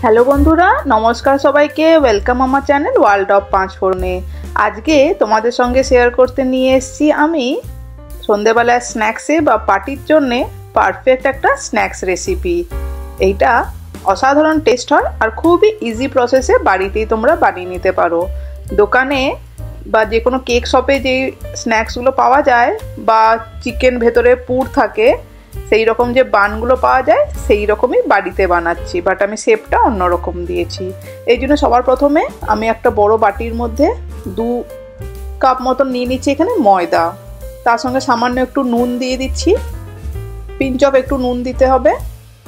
Hello বন্ধুরা, নমস্কার সবাইকে। ওয়েলকাম আমার চ্যানেল ওয়ার্ল্ড অফ পাঁচফোড়নে। আজকে তোমাদের সঙ্গে শেয়ার করতে নিয়ে এসেছি আমি সন্ধ্যেবেলায় স্ন্যাক্সে বা পার্টির জন্যে পারফেক্ট একটা স্ন্যাক্স রেসিপি। এইটা অসাধারণ টেস্ট হয় আর খুবই ইজি প্রসেসে বাড়িতেই তোমরা বানিয়ে নিতে পারো। দোকানে বা যে কোনো কেক শপে যে স্ন্যাক্সগুলো পাওয়া যায় বা চিকেন ভেতরে পুর থাকে সেই রকম যে বানগুলো পাওয়া যায় সেই রকমই বাড়িতে বানাচ্ছি, বাট আমি শেপটা অন্যরকম দিয়েছি। এই জন্য সবার প্রথমে আমি একটা বড় বাটির মধ্যে 2 কাপ মতন নিয়ে নিচ্ছি এখানে ময়দা। তার সঙ্গে সামান্য একটু নুন দিয়ে দিচ্ছি, পিঞ্চ অফ একটু নুন দিতে হবে।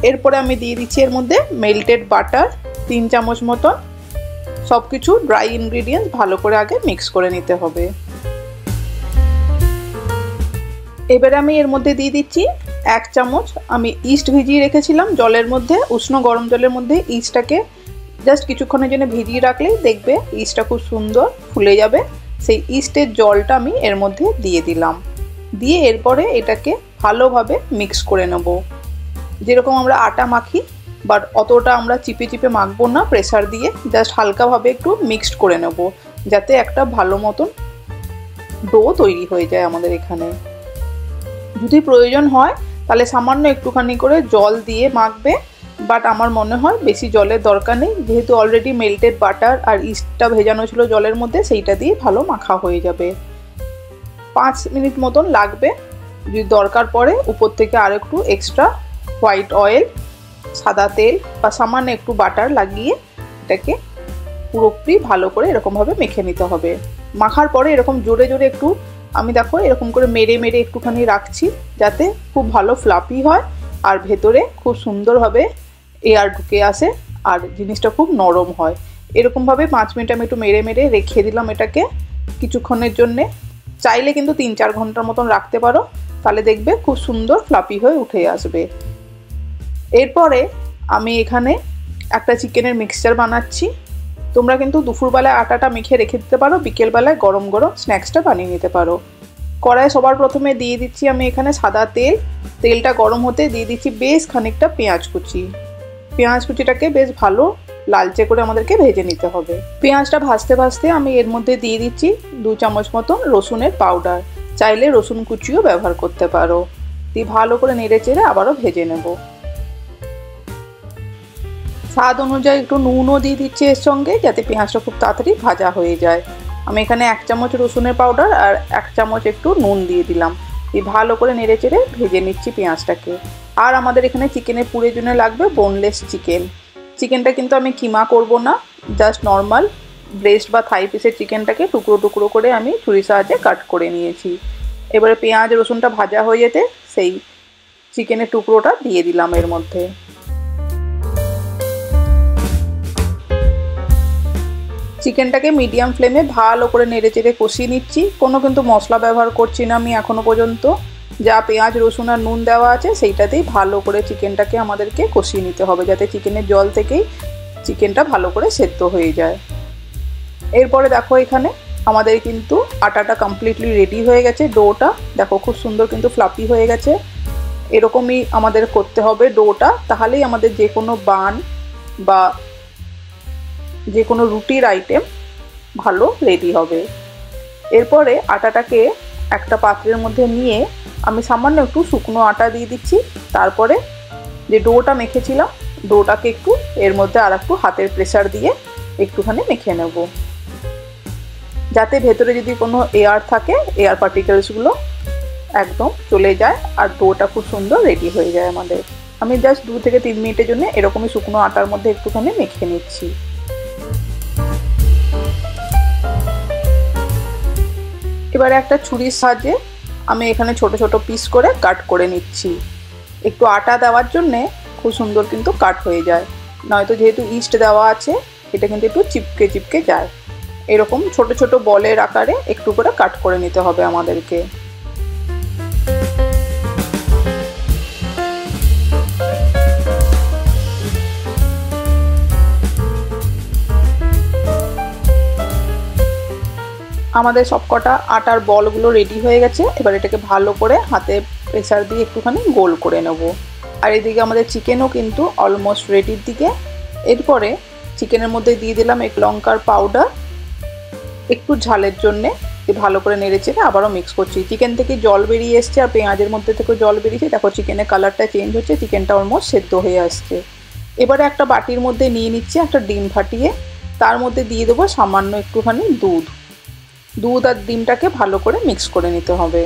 এরপরে আমি দিয়ে দিচ্ছি এর মধ্যে মেল্টেড বাটার 3 চামচ মতন। সব কিছু ড্রাই ইনগ্রিডিয়েন্টস ভালো করে আগে মিক্স করে নিতে হবে। এবারে আমি এর মধ্যে দিয়ে দিচ্ছি 1 চামচ আমি ইস্ট ভিজিয়ে রেখেছিলাম জলের মধ্যে, উষ্ণ গরম জলের মধ্যে ইস্টটাকে জাস্ট কিছুক্ষণের জন্য ভিজিয়ে রাখলেই দেখবে ইস্টটা খুব সুন্দর ফুলে যাবে। সেই ইস্টের জলটা আমি এর মধ্যে দিয়ে দিলাম, দিয়ে এরপরে এটাকে ভালোভাবে মিক্স করে নেব। যেরকম আমরা আটা মাখি, বাট অতটা আমরা চিপে চিপে মাখবো না প্রেসার দিয়ে, জাস্ট হালকাভাবে একটু মিক্সড করে নেব যাতে একটা ভালো মতন ডো তৈরি হয়ে যায় আমাদের এখানে। যদি প্রয়োজন হয় তাহলে সামান্য একটুখানি করে জল দিয়ে মাখবে, বাট আমার মনে হয় বেশি জলের দরকার নেই, যেহেতু অলরেডি মেল্টেড বাটার আর ইস্টটা ভেজানো ছিল জলের মধ্যে, সেইটা দিয়ে ভালো মাখা হয়ে যাবে। 5 মিনিট মতন লাগবে। যদি দরকার পড়ে উপর থেকে আর একটু এক্সট্রা হোয়াইট অয়েল, সাদা তেল বা সামান্য একটু বাটার লাগিয়ে এটাকে পুরোপুরি ভালো করে এরকমভাবে মেখে নিতে হবে। মাখার পরে এরকম জোরে জোরে একটু আমি দেখো এরকম করে মেরে মেরে একটুখানি রাখছি যাতে খুব ভালো ফ্লাফি হয় আর ভেতরে খুব সুন্দরভাবে এয়ার ঢুকে আসে আর জিনিসটা খুব নরম হয়। এরকমভাবে 5 মিনিট আমি একটু মেরে মেরে রেখে দিলাম এটাকে কিছুক্ষণের জন্যে। চাইলে কিন্তু 3-4 ঘন্টার মতন রাখতে পারো, তাহলে দেখবে খুব সুন্দর ফ্লাফি হয়ে উঠে আসবে। এরপরে আমি এখানে একটা চিকেনের মিক্সচার বানাচ্ছি। তোমরা কিন্তু দুপুরবেলায় আটাটা মেখে রেখে দিতে পারো, বিকেলবেলায় গরম গরম স্ন্যাক্সটা বানিয়ে নিতে পারো। কড়াই সবার প্রথমে দিয়ে দিচ্ছি আমি এখানে সাদা তেল। তেলটা গরম হতে দিয়ে দিচ্ছি বেশ খানিকটা পেঁয়াজ কুচি। পেঁয়াজ কুচিটাকে বেশ ভালো লালচে করে আমাদেরকে ভেজে নিতে হবে। পেঁয়াজটা ভাজতে ভাজতে আমি এর মধ্যে দিয়ে দিচ্ছি 2 চামচ মতন রসুনের পাউডার। চাইলে রসুন কুচিও ব্যবহার করতে পারো। দিয়ে ভালো করে নেড়ে চেড়ে আবারও ভেজে নেব। স্বাদ অনুযায়ী একটু নুনও দিয়ে দিচ্ছি এর সঙ্গে, যাতে পেঁয়াজটা খুব তাড়াতাড়ি ভাজা হয়ে যায়। আমি এখানে 1 চামচ রসুনের পাউডার আর 1 চামচ একটু নুন দিয়ে দিলাম। দিয়ে ভালো করে নেড়ে চেড়ে ভেজে নিচ্ছি পেঁয়াজটাকে। আর আমাদের এখানে চিকেনের পুরের জন্য লাগবে বোনলেস চিকেন। চিকেনটা কিন্তু আমি কিমা করব না, জাস্ট নর্মাল ব্রেস্ট বা থাই পিসের চিকেনটাকে টুকরো টুকরো করে আমি ছুরির সাহায্যে কাট করে নিয়েছি। এবারে পেঁয়াজ রসুনটা ভাজা হয়ে যেতে সেই চিকেনের টুকরোটা দিয়ে দিলাম এর মধ্যে। চিকেনটাকে মিডিয়াম ফ্লেমে ভালো করে নেড়ে চেড়ে কষিয়ে নিচ্ছি। কোনো কিন্তু মশলা ব্যবহার করছি না আমি এখনো পর্যন্ত। যা পেঁয়াজ রসুন আর নুন দেওয়া আছে সেইটাতেই ভালো করে চিকেনটাকে আমাদেরকে কষিয়ে নিতে হবে, যাতে চিকেনের জল থেকেই চিকেনটা ভালো করে সেদ্ধ হয়ে যায়। এরপরে দেখো এখানে আমাদের কিন্তু আটাটা কমপ্লিটলি রেডি হয়ে গেছে। ডোটা দেখো খুব সুন্দর কিন্তু ফ্লাফি হয়ে গেছে। এরকমই আমাদের করতে হবে ডোটা, তাহলেই আমাদের যে কোনো বান বা যে কোনো রুটির আইটেম ভালো রেডি হবে। এরপরে আটাটাকে একটা পাত্রের মধ্যে নিয়ে আমি সামান্য একটু শুকনো আটা দিয়ে দিচ্ছি। তারপরে যে ডোটা মেখেছিলাম ডোটাকে একটু এর মধ্যে আর একটু হাতের প্রেসার দিয়ে একটুখানি মেখে নেব, যাতে ভেতরে যদি কোনো এয়ার থাকে এয়ার পার্টিকেলসগুলো একদম চলে যায় আর ডোটা খুব সুন্দর রেডি হয়ে যায় আমাদের। আমি জাস্ট 2 থেকে 3 মিনিটের জন্য এরকমই শুকনো আটার মধ্যে একটুখানি মেখে নিচ্ছি। এবারে একটা ছুরির সাহায্যে আমি এখানে ছোট ছোট পিস করে কাট করে নিচ্ছি। একটু আটা দেওয়ার জন্যে খুব সুন্দর কিন্তু কাট হয়ে যায়, নয়তো যেহেতু ইস্ট দেওয়া আছে এটা কিন্তু একটু চিপকে চিপকে যায়। এরকম ছোট ছোট বলের আকারে একটু করে কাট করে নিতে হবে আমাদেরকে। আমাদের সবকটা আটার বলগুলো রেডি হয়ে গেছে। এবার এটাকে ভালো করে হাতে প্রেসার দিয়ে একটুখানি গোল করে নেব। আর এদিকে আমাদের চিকেনও কিন্তু অলমোস্ট রেডির দিকে। এরপরে চিকেনের মধ্যে দিয়ে দিলাম এক লঙ্কার পাউডার, একটু ঝালের জন্যে। ভালো করে নেড়ে চেড়ে আবারও মিক্স করছি। চিকেন থেকে জল বেরিয়ে এসছে আর পেঁয়াজের মধ্যে থেকেও জল বেরিয়েছে। দেখো চিকেনের কালারটা চেঞ্জ হচ্ছে, চিকেনটা অলমোস্ট সেদ্ধ হয়ে আসছে। এবারে একটা বাটির মধ্যে নিয়ে নিচ্ছি একটা ডিম ফাটিয়ে, তার মধ্যে দিয়ে দেবো সামান্য একটুখানি দুধ আর ডিমটাকে ভালো করে মিক্স করে নিতে হবে।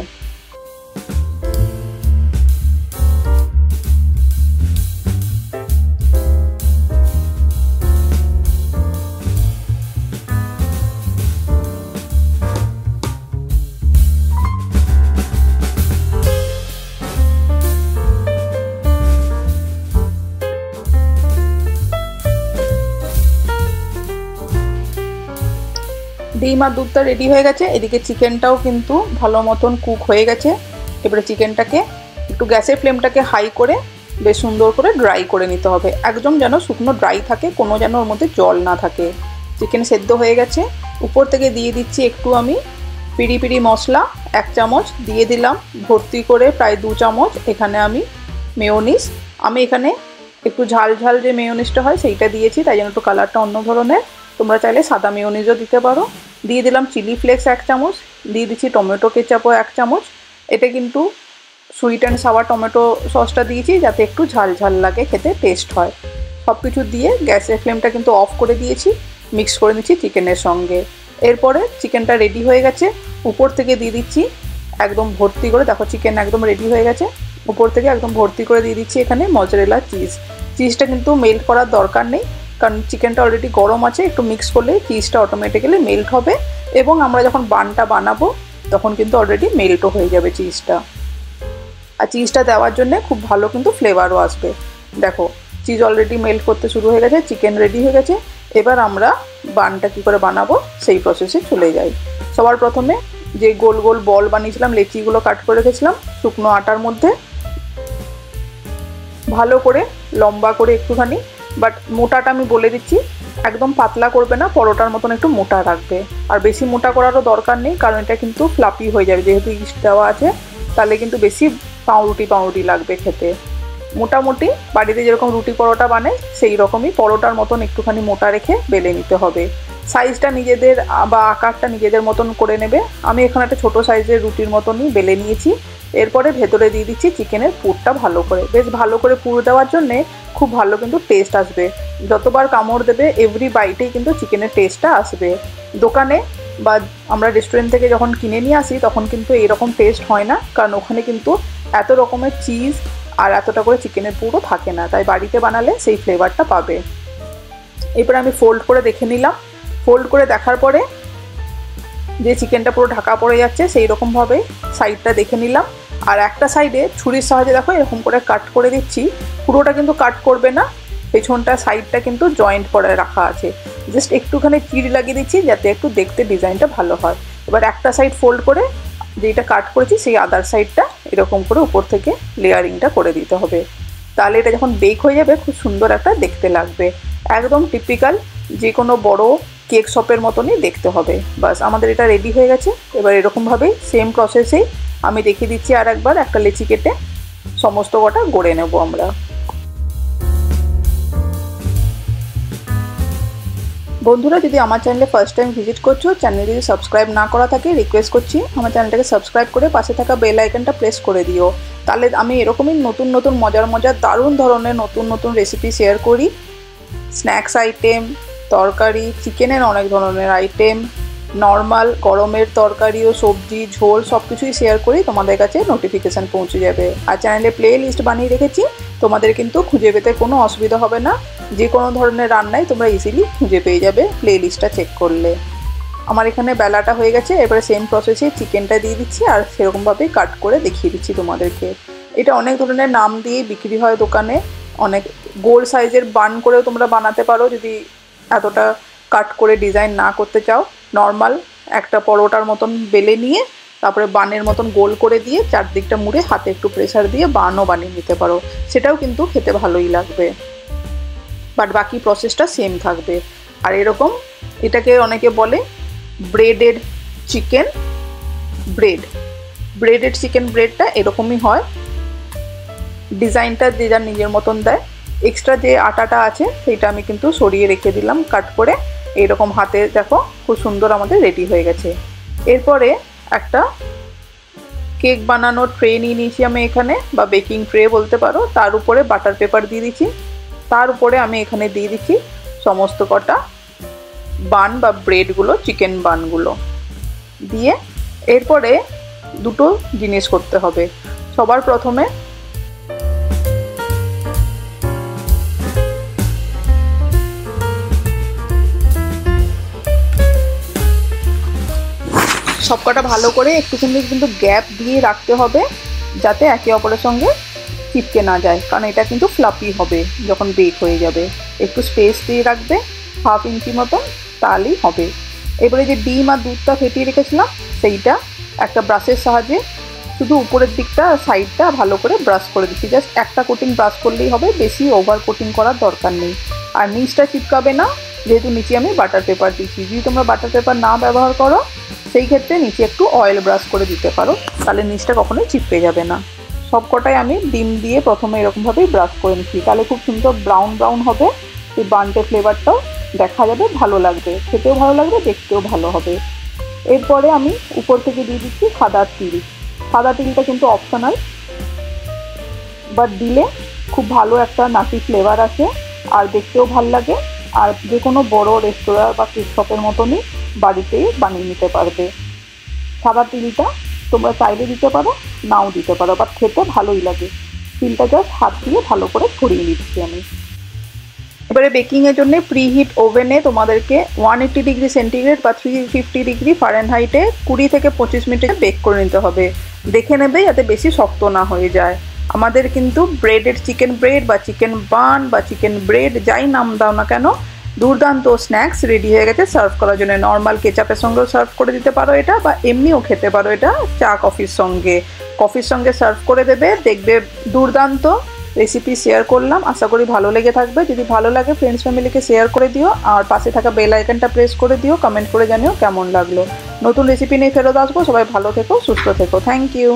ডিম আর দুধটা রেডি হয়ে গেছে, এদিকে চিকেনটাও কিন্তু ভালো মতন কুক হয়ে গেছে। এবারে চিকেনটাকে একটু গ্যাসের ফ্লেমটাকে হাই করে বেশ সুন্দর করে ড্রাই করে নিতে হবে, একদম যেন শুকনো ড্রাই থাকে, কোনো যেন ওর মধ্যে জল না থাকে। চিকেন সেদ্ধ হয়ে গেছে। উপর থেকে দিয়ে দিচ্ছি একটু আমি পিরি পিরি মশলা 1 চামচ, দিয়ে দিলাম ভর্তি করে প্রায় 2 চামচ এখানে আমি মেয়োনিজ। আমি এখানে একটু ঝাল ঝাল যে মেয়োনিজটা হয় সেইটা দিয়েছি, তাই জন্য একটু কালারটা অন্য ধরনের। তোমরা চাইলে সাদা মেয়োনিজও দিতে পারো। দিয়ে দিলাম চিলি ফ্লেক্স 1 চামচ, দিয়ে দিচ্ছি টমেটো কেচাপও 1 চামচ। এটা কিন্তু সুইট অ্যান্ড সাওয়ার টমেটো সসটা দিয়েছি যাতে একটু ঝাল ঝাল লাগে, খেতে টেস্ট হয়। সব কিছু দিয়ে গ্যাসের ফ্লেমটা কিন্তু অফ করে দিয়েছি, মিক্স করে নিচ্ছি চিকেনের সঙ্গে। এরপরে চিকেনটা রেডি হয়ে গেছে, উপর থেকে দিয়ে দিচ্ছি একদম ভর্তি করে, দেখো চিকেন একদম রেডি হয়ে গেছে। উপর থেকে একদম ভর্তি করে দিয়ে দিচ্ছি এখানে মজরেলা চিজটা কিন্তু মেল্ট করার দরকার নেই, কারণ চিকেনটা অলরেডি গরম আছে। একটু মিক্স করলে চিজটা অটোমেটিক্যালি মেল্ট হবে এবং আমরা যখন বানটা বানাবো তখন কিন্তু অলরেডি মেল্টও হয়ে যাবে চিজটা। আর চিজটা দেওয়ার জন্য খুব ভালো কিন্তু ফ্লেভারও আসবে। দেখো চিজ অলরেডি মেল্ট করতে শুরু হয়ে গেছে, চিকেন রেডি হয়ে গেছে। এবার আমরা বানটা কী করে বানাবো সেই প্রসেসে চলে যাই। সবার প্রথমে যে গোল গোল বল বানিয়েছিলাম, লেচিগুলো কাট করে রেখেছিলাম শুকনো আটার মধ্যে, ভালো করে লম্বা করে একটুখানি, বাট মোটাটা আমি বলে দিচ্ছি একদম পাতলা করবে না, পরোটার মতন একটু মোটা রাখবে। আর বেশি মোটা করারও দরকার নেই, কারণ এটা কিন্তু ফ্লাপি হয়ে যাবে, যেহেতু ইস্ট দেওয়া আছে তাহলে কিন্তু বেশি পাউরুটি লাগবে খেতে। মোটামুটি বাড়িতে যেরকম রুটি পরোটা বানায় সেই রকমই পরোটার মতন একটুখানি মোটা রেখে বেলে নিতে হবে। সাইজটা নিজেদের বা আকারটা নিজেদের মতন করে নেবে। আমি এখানে একটা ছোটো সাইজের রুটির মতনই বেলে নিয়েছি। এরপরে ভেতরে দিয়ে দিচ্ছি চিকেনের পুরটা ভালো করে, বেশ ভালো করে পুর দেওয়ার জন্যে খুব ভালো কিন্তু টেস্ট আসবে। যতবার কামড় দেবে এভরি বাইটেই কিন্তু চিকেনের টেস্টটা আসবে। দোকানে বা আমরা রেস্টুরেন্ট থেকে যখন কিনে নিয়ে আসি তখন কিন্তু এইরকম টেস্ট হয় না, কারণ ওখানে কিন্তু এত রকমের চিজ আর এতটা করে চিকেনের পুরো থাকে না, তাই বাড়িতে বানালে সেই ফ্লেভারটা পাবে। এরপরে আমি ফোল্ড করে দেখে নিলাম। ফোল্ড করে দেখার পরে যে চিকেনটা পুরো ঢাকা পড়ে যাচ্ছে সেই রকমভাবে সাইডটা দেখে নিলাম। আর একটা সাইডে ছুরির সাহায্যে দেখো এরকম করে কাট করে দিচ্ছি, পুরোটা কিন্তু কাট করবে না, পেছনটা সাইডটা কিন্তু জয়েন্ট করে রাখা আছে, জাস্ট একটুখানি চিড় লাগিয়ে দিচ্ছি যাতে একটু দেখতে ডিজাইনটা ভালো হয়। এবার একটা সাইড ফোল্ড করে যেটা কাট করেছি সেই আদার সাইডটা এরকম করে উপর থেকে লেয়ারিংটা করে দিতে হবে, তাহলে এটা যখন বেক হয়ে যাবে খুব সুন্দর একটা দেখতে লাগবে। একদম টিপিক্যাল যে কোনো বড় কেক শপের মতনই দেখতে হবে। বাস আমাদের এটা রেডি হয়ে গেছে। এবার এরকমভাবেই সেম প্রসেসেই আমি দেখিয়ে দিচ্ছি আর একবার, একটা লেচি কেটে সমস্ত কটা গড়ে নেব আমরা। বন্ধুরা যদি আমার চ্যানেলে ফার্স্ট টাইম ভিজিট করছো, চ্যানেল যদি সাবস্ক্রাইব না করা থাকে রিকোয়েস্ট করছি আমার চ্যানেলটাকে সাবস্ক্রাইব করে পাশে থাকা বেল আইকনটা প্রেস করে দিও, তাহলে আমি এরকমই নতুন নতুন মজার দারুণ ধরনের নতুন রেসিপি শেয়ার করি। স্ন্যাক্স আইটেম, তরকারি, চিকেনের অনেক ধরনের আইটেম, নর্মাল গরমের তরকারি ও সবজি ঝোল সব কিছুই শেয়ার করি, তোমাদের কাছে নোটিফিকেশান পৌঁছে যাবে। আর চ্যানেলে প্লে লিস্ট বানিয়ে রেখেছি, তোমাদের কিন্তু খুঁজে পেতে কোনো অসুবিধা হবে না, যে কোনো ধরনের রান্নাই তোমরা ইজিলি খুঁজে পেয়ে যাবে প্লে লিস্টটা চেক করলে। আমার এখানে বেলাটা হয়ে গেছে, এবারে সেম প্রসেসে চিকেনটা দিয়ে দিচ্ছি আর সেরকমভাবেই কাট করে দেখিয়ে দিচ্ছি তোমাদেরকে। এটা অনেক ধরনের নাম দিয়ে বিক্রি হয় দোকানে, অনেক গোল সাইজের বান করেও তোমরা বানাতে পারো যদি এতটা কাট করে ডিজাইন না করতে চাও। নর্মাল একটা পরোটার মতন বেলে নিয়ে তারপরে বানের মতন গোল করে দিয়ে চারদিকটা মুড়ে হাতে একটু প্রেসার দিয়ে বানও বানিয়ে নিতে পারো, সেটাও কিন্তু খেতে ভালোই লাগবে, বাট বাকি প্রসেসটা সেম থাকবে। আর এরকম এটাকে অনেকে বলে ব্রেডেড চিকেন ব্রেডেড চিকেন ব্রেডটা এরকমই হয়, ডিজাইনটা যে যার নিজের মতন দেয়। এক্সট্রা যে আটাটা আছে সেটা আমি কিন্তু সরিয়ে রেখে দিলাম কাট করে। এইরকম হাতে দেখো খুব সুন্দর আমাদের রেডি হয়ে গেছে। এরপরে একটা কেক বানানোর ট্রে নিয়ে নিয়েছি আমি এখানে, বা বেকিং ট্রে বলতে পারো। তার উপরে বাটার পেপার দিয়ে দিচ্ছি। তার উপরে আমি এখানে দিয়ে দিচ্ছি সমস্ত কটা বান বা ব্রেডগুলো, চিকেন বানগুলো দিয়ে এরপরে দুটো জিনিস করতে হবে। সবার প্রথমে সবকটা ভালো করে একটুখানি কিন্তু গ্যাপ দিয়ে রাখতে হবে, যাতে একে অপরের সঙ্গে চিপকে না যায়, কারণ এটা কিন্তু ফ্লাফি হবে যখন বেক হয়ে যাবে। একটু স্পেস দিয়ে রাখবে 1/2 ইঞ্চি মতন, তাহলেই হবে। এবারে যে ডিম আর দুধটা ফেটিয়ে রেখেছিলাম সেইটা একটা ব্রাশের সাহায্যে শুধু উপরের দিকটা সাইডটা ভালো করে ব্রাশ করে দিচ্ছি। জাস্ট একটা কোটিং ব্রাশ করলেই হবে, বেশি ওভার কোটিং করার দরকার নেই। আর নিচটা চিপকাবে না, যেহেতু নিচে আমি বাটার পেপার দিচ্ছি। যদি তোমরা বাটার পেপার না ব্যবহার করো সেই ক্ষেত্রে নিচে একটু অয়েল ব্রাশ করে দিতে পারো, তাহলে নিচটা কখনোই চিপকে যাবে না। সবকটাই আমি ডিম দিয়ে প্রথমে এরকমভাবেই ব্রাশ করে নিচ্ছি, তাহলে খুব সুন্দর ব্রাউন ব্রাউন হবে। এই বানটে ফ্লেভারটাও দেখা যাবে, ভালো লাগবে, খেতেও ভালো লাগবে, দেখতেও ভালো হবে। এরপরে আমি উপর থেকে দিয়ে দিচ্ছি সাদা তিল। সাদা তিলটা কিন্তু অপশনাল, বাট দিলে খুব ভালো একটা নাটি ফ্লেভার আসে আর দেখতেও ভালো লাগে। আর যে কোনো বড়ো রেস্তোরাঁ বা কেক শপের মতনই বাড়িতেই বানিয়ে নিতে পারবে। সাদা তিলটা তোমরা চাইলে দিতে পারো, নাও দিতে পারো, বাট খেতে ভালোই লাগে। তিলটা জাস্ট হাত দিয়ে ভালো করে ছড়িয়ে নিচ্ছি আমি। এবারে বেকিংয়ের জন্য প্রিহিট ওভেনে তোমাদেরকে 180 ডিগ্রি সেন্টিগ্রেড বা 350 ডিগ্রি ফারেনহাইটে 20 থেকে 25 মিনিটে বেক করে নিতে হবে। দেখে নেবে যাতে বেশি শক্ত না হয়ে যায়। আমাদের কিন্তু ব্রেডের চিকেন ব্রেড বা চিকেন বান বা চিকেন ব্রেড যাই নাম দাও না কেন, দুর্দান্ত স্ন্যাক্স রেডি হয়ে গেছে সার্ভ করার জন্য। নর্মাল কেচাপের সঙ্গেও সার্ভ করে দিতে পারো এটা, বা এমনিও খেতে পারো এটা চা কফির সঙ্গে সার্ভ করে দেবে, দেখবে দুর্দান্ত। রেসিপি শেয়ার করলাম, আশা করি ভালো লেগে থাকবে। যদি ভালো লাগে ফ্রেন্ডস ফ্যামিলিকে শেয়ার করে দিও, আর পাশে থাকা বেল আইকনটা প্রেস করে দিও। কমেন্ট করে জানিও কেমন লাগলো। নতুন রেসিপি নিয়ে ফেরত আসবো। সবাই ভালো থেকো, সুস্থ থেকো। Thank you.